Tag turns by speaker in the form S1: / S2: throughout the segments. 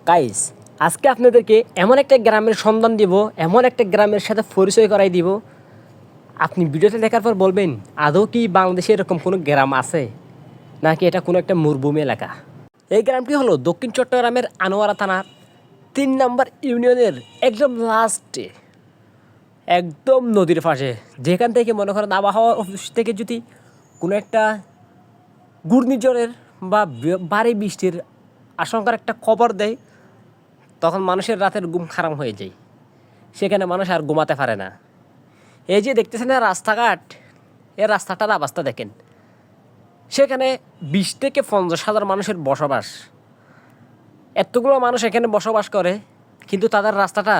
S1: Guys, আজকে আপনাদেরকে এমন একটা গ্রামের সন্ধান দিব, এমন একটা গ্রামের সাথে পরিচয় করাই দিব। আপনি ভিডিওটা দেখার পর বলবেন আদৌ কি বাংলাদেশে এরকম কোনো গ্রাম আছে, নাকি এটা কোনো একটা মরুভূমি এলাকা। এই গ্রামটি হলো দক্ষিণ চট্টগ্রামের আনোয়ারা থানার ৩ নম্বর ইউনিয়নের একদম লাস্টে, একদম নদীর পাশে। যেখান থেকে মনে করেন আবহাওয়া অফিস থেকে যদি কোনো একটা ঘূর্ণিঝড়ের বা ভারী বৃষ্টির আশঙ্কার একটা খবর দেয়, তখন মানুষের রাতের ঘুম হারাম হয়ে যায়। সেখানে মানুষ আর ঘুমাতে পারে না। এই যে দেখতেছেন না রাস্তাঘাট, এই রাস্তাটার অবস্থা দেখেন। সেখানে ২০ থেকে ৫০ হাজার মানুষের বসবাস। এতগুলো মানুষ এখানে বসবাস করে, কিন্তু তাদের রাস্তাটা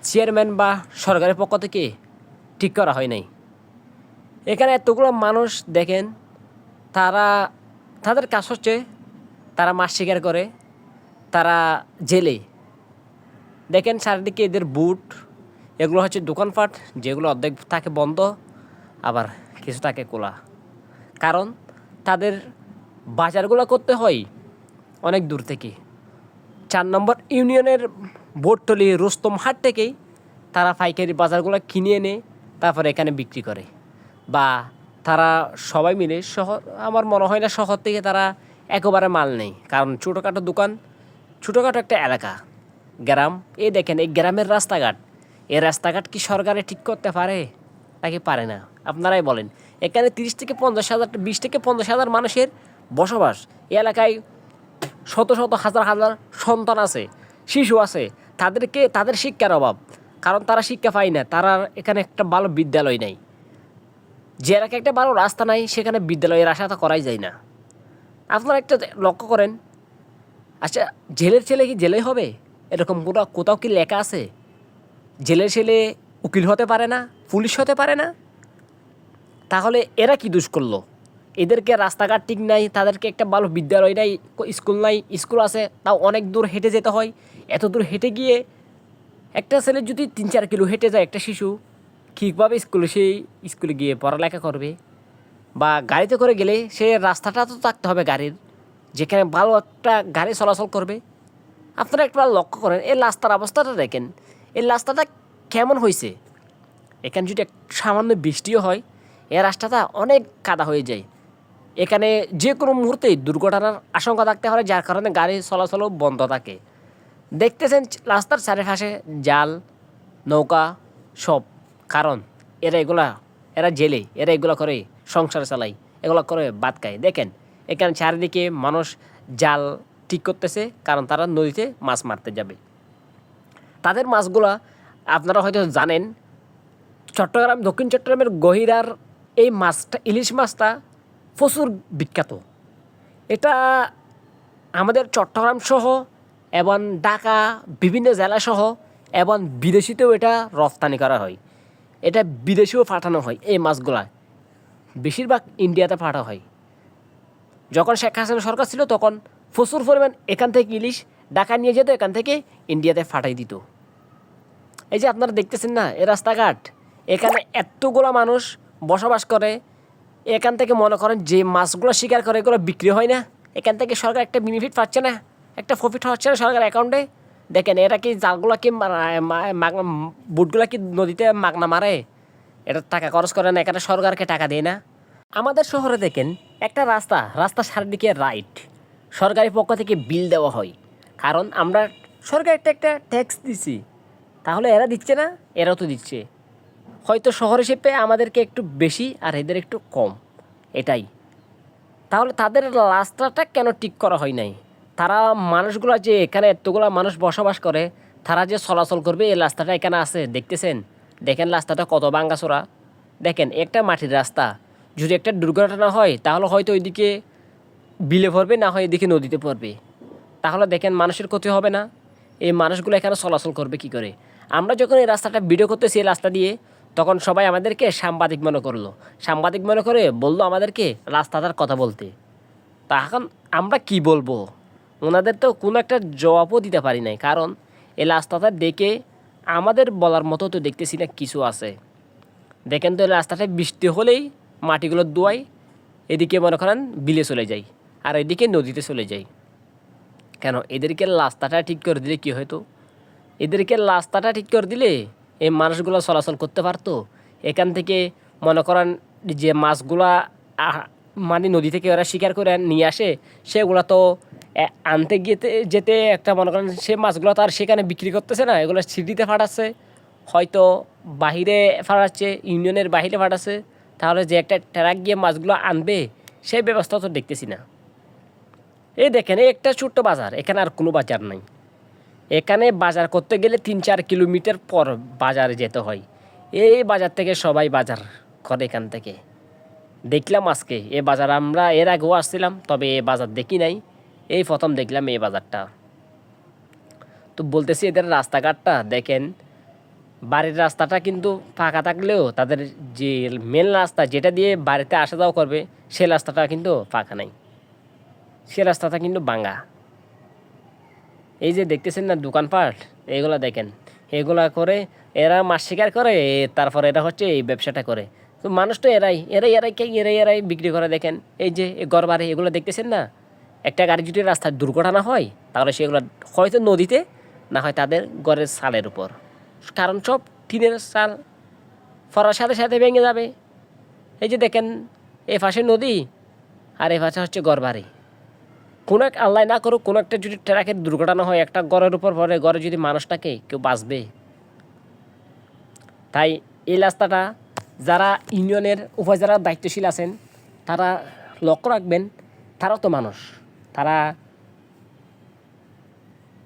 S1: চেয়ারম্যান বা সরকারের পক্ষ থেকে ঠিক করা হয় নাই। এখানে এতগুলো মানুষ দেখেন, তাদের কাজ হচ্ছে তারা মাছ শিকার করে, তারা জেলে। দেখেন চারিদিকে এদের বুট, এগুলো হচ্ছে দোকানপাট, যেগুলো অর্ধেক থাকে বন্ধ, আবার কিছু থাকে খোলা। কারণ তাদের বাজারগুলো করতে হয় অনেক দূর থেকে। ৪ নম্বর ইউনিয়নের বোটতলি রুস্তম হাট থেকেই তারা পাইকারি বাজারগুলো কিনে এনে তারপরে এখানে বিক্রি করে। বা তারা সবাই মিলে শহর, আমার মনে হয় না শহর থেকে তারা একেবারে মাল নেই, কারণ ছোটোখাটো দোকান, ছোটোখাটো একটা এলাকা গ্রাম। এই দেখেন এই গ্রামের রাস্তাঘাট, এই রাস্তাঘাট কি সরকারে ঠিক করতে পারে নাকি পারে না? আপনারাই বলেন। এখানে ৩০ থেকে ৫০ হাজার, ২০ থেকে ৫০ হাজার মানুষের বসবাস। এই এলাকায় শত শত হাজার হাজার সন্তান আছে, শিশু আছে। তাদের শিক্ষার অভাব, কারণ তারা শিক্ষা পায় না। তারা এখানে একটা ভালো বিদ্যালয় নাই। যে এলাকায় একটা ভালো রাস্তা নাই, সেখানে বিদ্যালয়ের আশা তো করাই যায় না। আপনারা একটা লক্ষ্য করেন, আচ্ছা জেলের ছেলে কি জেলে হবে? এরকম কোথাও কি লেখা আছে? জেলের ছেলে উকিল হতে পারে না, পুলিশ হতে পারে না? তাহলে এরা কি দোষ করলো? এদেরকে রাস্তাঘাট ঠিক নাই, তাদেরকে একটা ভালো বিদ্যালয় নাই, স্কুল নাই। স্কুল আছে তাও অনেক দূর হেঁটে যেতে হয়। এত দূর হেঁটে গিয়ে একটা ছেলে যদি ৩-৪ কিলো হেঁটে যায়, একটা শিশু ঠিকভাবে স্কুলে গিয়ে পড়ালেখা করবে? বা গাড়িতে করে গেলে সে রাস্তাটা তো থাকতে হবে গাড়ির, যেখানে ভালো একটা গাড়ি চলাচল করবে। আপনারা একবার লক্ষ্য করেন, এই রাস্তার অবস্থাটা দেখেন। এই রাস্তাটা কেমন হয়েছে? এখানে যদি সামান্য বৃষ্টিও হয়, এই রাস্তাটা অনেক কাদা হয়ে যায়। এখানে যে কোনো মুহূর্তেই দুর্ঘটনার আশঙ্কা থাকতে পারে, যার কারণে গাড়ি চলাচলও বন্ধ থাকে। দেখতেছেন রাস্তার চারিপাশে জাল, নৌকা সব। কারণ এরা জেলে, এরা এগুলো করে সংসার চালায়, এগুলো করে ভাত খায়। দেখেন এখানে চারিদিকে মানুষ জাল ঠিক করতেছে, কারণ তারা নদীতে মাছ মারতে যাবে। তাদের মাছগুলা আপনারা হয়তো জানেন, দক্ষিণ চট্টগ্রামের গহিরার এই মাছটা, ইলিশ মাছটা প্রচুর বিখ্যাত। এটা আমাদের চট্টগ্রাম সহ এবং ঢাকা বিভিন্ন জেলা সহ এবং বিদেশিতেও এটা রপ্তানি করা হয়। এটা বিদেশেও পাঠানো হয়। এই মাছগুলা বেশিরভাগ ইন্ডিয়াতে পাঠানো হয়। যখন শেখ হাসিনা সরকার ছিল, তখন প্রচুর পরিমাণ এখান থেকে ইলিশ ঢাকা নিয়ে যেত, এখান থেকে ইন্ডিয়াতে পাঠাই দিত। এই যে আপনারা দেখতেছেন না এই রাস্তাঘাট, এখানে এতগুলো মানুষ বসবাস করে। এখান থেকে মনে করেন যে মাছগুলো শিকার করে, এগুলো বিক্রি হয় না। এখান থেকে সরকার একটা বেনিফিট পাচ্ছে না, একটা প্রফিট হচ্ছে না সরকার অ্যাকাউন্টে। দেখেন এরা কি জালগুলো কি বুটগুলো কি নদীতে মাগনা মারে? এটা টাকা খরচ করে না, এখানে সরকারকে টাকা দেয় না। আমাদের শহরে দেখেন একটা রাস্তা চারিদিকে রাইট, সরকারি পক্ষ থেকে বিল দেওয়া হয়। কারণ আমরা সরকার একটা ট্যাক্স দিছি, তাহলে এরা দিচ্ছে না? এরাও তো দিচ্ছে। হয়তো শহর হিসেবে আমাদেরকে একটু বেশি আর এদের একটু কম, এটাই। তাহলে তাদের রাস্তাটা কেন ঠিক করা হয় নাই? তারা মানুষগুলো যে এখানে এতগুলো মানুষ বসবাস করে, তারা যে চলাচল করবে, এই রাস্তাটা এখানে আছে দেখতেছেন। দেখেন রাস্তাটা কত ভাঙাচোরা। দেখেন একটা মাটির রাস্তা, যদি একটা দুর্ঘটনা হয় তাহলে হয়তো ওইদিকে বিলে পড়বে, না হয় এদিকে নদীতে পড়বে। তাহলে দেখেন মানুষের ক্ষতি হবে না? এই মানুষগুলো এখানে চলাচল করবে কি করে? আমরা যখন এই রাস্তাটা ভিডিও করতেছি এই রাস্তা দিয়ে, তখন সবাই আমাদেরকে সাংবাদিক মনে করলো। সাংবাদিক মনে করে বললো আমাদেরকে রাস্তাটার কথা বলতে। তা এখন আমরা কি বলবো? ওনাদের তো কোনো একটা জবাবও দিতে পারি নাই, কারণ এই রাস্তাটা দেখে আমাদের বলার মতো তো দেখতেছি না কিছু আছে। দেখেন তো এই রাস্তাটা বৃষ্টি হলেই মাটিগুলো ধোয়ায়, এদিকে মনে করেন বিলে চলে যায়, আর এদিকে নদীতে চলে যায়। কেন এদেরকে রাস্তাটা ঠিক করে দিলে কি হতো, এদেরকে রাস্তাটা ঠিক করে দিলে এই মানুষগুলো চলাচল করতে পারতো। এখান থেকে মনে করেন যে মাছগুলা মানে নদী থেকে ওরা শিকার করে নিয়ে আসে, সেগুলো তো আনতে গিয়েতে যেতে একটা মনে করেন সে মাছগুলো তো আর সেখানে বিক্রি করতেছে না, এগুলো সিটিতে ফাটাচ্ছে, হয়তো বাহিরে ফাটাচ্ছে, ইউনিয়নের বাহিরে ফাটাচ্ছে। তাহলে যে একটা ট্রাক গিয়ে মাছগুলো আনবে সেই ব্যবস্থা তো দেখতেছি না। এই দেখেন এই একটা ছোট্ট বাজার, এখানে আর কোনো বাজার নাই। এখানে বাজার করতে গেলে 3-4 কিলোমিটার পর বাজারে যেতে হয়। এই বাজার থেকে সবাই বাজার করে এখান থেকে। দেখলাম আজকে এ বাজার, আমরা এর আগেও আসছিলাম, তবে এ বাজার দেখি নাই, এই প্রথম দেখলাম এই বাজারটা। তো বলতেছি এদের রাস্তাঘাটটা দেখেন, বাড়ির রাস্তাটা কিন্তু ফাঁকা থাকলেও তাদের যে মেন রাস্তা যেটা দিয়ে বাড়িতে আসা যাওয়া করবে সে রাস্তাটা কিন্তু ফাঁকা নাই, সে রাস্তাটা কিন্তু ভাঙা। এই যে দেখতেছেন না দোকানপাট, এইগুলা দেখেন, এগুলা করে এরা মাছ শিকার করে, তারপর এরা হচ্ছে এই ব্যবসাটা করে। তো মানুষ তো এরাই বিক্রি করে। দেখেন এই যে ঘর বাড়ি এগুলো দেখতেছেন না, একটা গাড়ি যদি রাস্তায় দুর্ঘটনা হয় তাহলে সেগুলো হয়তো নদীতে, না হয় তাদের ঘরের ছালের উপর, কারণ সব টিনের চাল ফরার সাথে সাথে ভেঙে যাবে। এই যে দেখেন এ পাশে নদী আর এ পাশে হচ্ছে ঘর বাড়ি। কোনো এক আল্লাহ না করুক, কোনো একটা যদি ট্রাকের দুর্ঘটনা হয় একটা ঘরের উপর পড়ে, ঘরে যদি মানুষ থাকে কেউ বাঁচবে? তাই এই রাস্তাটা যারা ইউনিয়নের উপজেলার দায়িত্বশীল আছেন তারা লক্ষ্য রাখবেন, তারাও তো মানুষ। তারা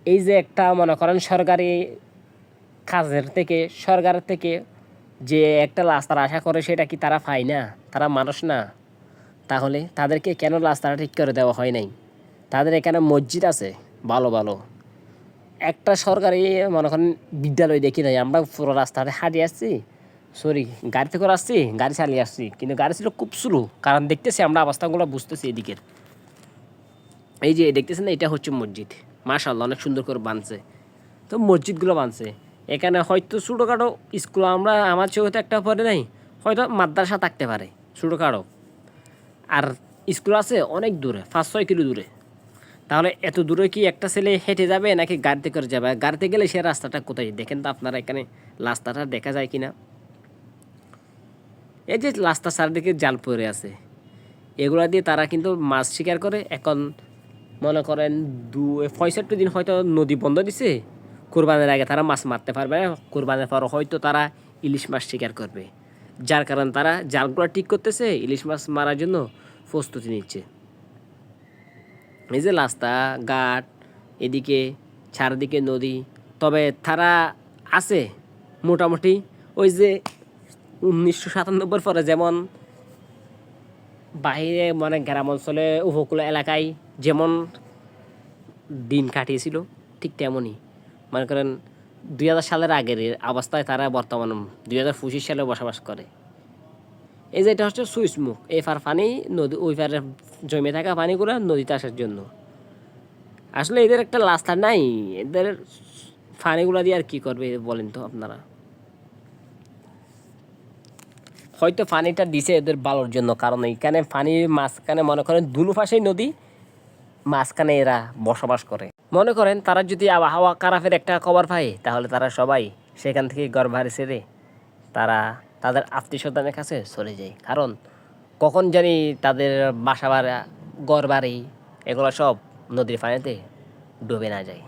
S1: এই যে একটা মনে করেন সরকারি কাজের থেকে, সরকারের থেকে যে একটা রাস্তার আশা করে সেটা কি তারা পায় না? তারা মানুষ না? তাহলে তাদেরকে কেন রাস্তাটা ঠিক করে দেওয়া হয় নাই? তাদের এখানে মসজিদ আছে ভালো ভালো, একটা সরকারি মনে করেন বিদ্যালয় দেখি নাই। আমরা পুরো রাস্তাতে হাঁটিয়ে আসছি, গাড়িতে করে আসছি, গাড়ি চালিয়ে আসছি, কিন্তু গাড়ি ছিল খুব স্লো, কারণ দেখতেছি আমরা অবস্থাগুলো বুঝতেছি এদিকের। এই যে দেখতেছেন না, এটা হচ্ছে মসজিদ, মাশাআল্লাহ অনেক সুন্দর করে বানছে। তো মসজিদগুলো বানছে এখানে, হয়তো ছোটোখাটো স্কুল আমরা আমার চোখে তো একটা পড়ে নাই, হয়তো মাদ্রাসা থাকতে পারে ছোটোখাটো, আর স্কুল আছে অনেক দূরে, 5-6 কিলো দূরে। তাহলে এত দূরে কি একটা ছেলে হেঁটে যাবে নাকি গাড়িতে করে যাবে? গাড়িতে গেলে সে রাস্তাটা কোথায় দেখেন তো আপনারা, এখানে রাস্তাটা দেখা যায় কি না? এই যে রাস্তার চারদিকে জাল পড়ে আছে, এগুলা দিয়ে তারা কিন্তু মাছ শিকার করে। এখন মনে করেন 65 দিন হয়তো নদী বন্ধ দিছে, কোরবানির আগে তারা মাছ মারতে পারবে না, কোরবানির পর হয়তো তারা ইলিশ মাছ শিকার করবে, যার কারণে তারা জালগুলো ঠিক করতেছে, ইলিশ মাছ মারার জন্য প্রস্তুতি নিচ্ছে। এই যে রাস্তা ঘাট, এদিকে চারদিকে নদী, তবে তারা আছে মোটামুটি ওই যে 1997 পরে যেমন বাইরে মানে গ্রাম অঞ্চলে উপকূল এলাকায় যেমন দিন কাটিয়েছিল, ঠিক তেমনই মনে করেন 2000 সালের আগের অবস্থায় তারা বর্তমান 2025 সালে বসবাস করে। এই যে এটা হচ্ছে সুইচ মুখ, এই পার পানি নদী, ওই পারে জমে থাকা পানিগুলো নদীতে আসার জন্য। আসলে এদের একটা রাস্তা নাই, এদের পানিগুলো দিয়ে আর কী করবে বলেন তো আপনারা? হয়তো পানিটা দিছে এদের ভালোর জন্য, কারণ এইখানে পানির মাঝখানে মনে করেন দুনো পাশেই নদী, মাঝখানে এরা বসবাস করে। মনে করেন তারা যদি আবহাওয়া খারাপের একটা খবর পায় তাহলে তারা সবাই সেখান থেকে ঘর বাড়ি ছেড়ে তারা তাদের আত্মীয় স্বজনের কাছে চলে যায়, কারণ কখন জানি তাদের বাসা বাড়ি, ঘর বাড়ি এগুলো সব নদীর পানিতে ডুবে না যায়।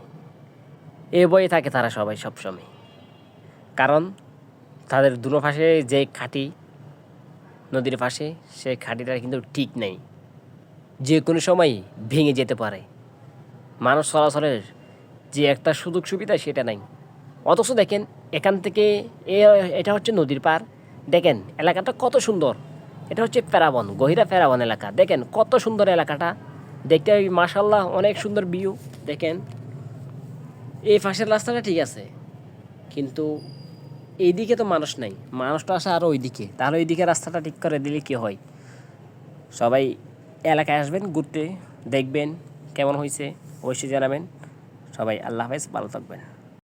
S1: এ বয়ে থাকে তারা সবাই সবসময়, কারণ তাদের দুনো পাশে যে খাঁটি নদীর পাশে, সেই খাঁটিটা কিন্তু ঠিক নেই, যে কোনো সময় ভেঙে যেতে পারে। মানুষ চলাচলের যে একটা সুযোগ সুবিধা সেটা নাই। অথচ দেখেন এখান থেকে এটা হচ্ছে নদীর পার, দেখেন এলাকাটা কত সুন্দর। এটা হচ্ছে প্যারাবন, গহিরা প্যারাবন এলাকা, দেখেন কত সুন্দর এলাকাটা দেখতে, মাশাআল্লাহ অনেক সুন্দর ভিউ। দেখেন এই পাশের রাস্তাটা ঠিক আছে, কিন্তু এইদিকে তো মানুষ নাই, মানুষটা আসে আরও ওইদিকে। তাহলে ওইদিকে রাস্তাটা ঠিক করে দিলে কী হয়? সবাই এলাকায় আসবেন ঘুরতে, দেখবেন কেমন হয়েছে, অবশ্যই জানাবেন। সবাই আল্লাহ হাফেজ, ভালো থাকবেন।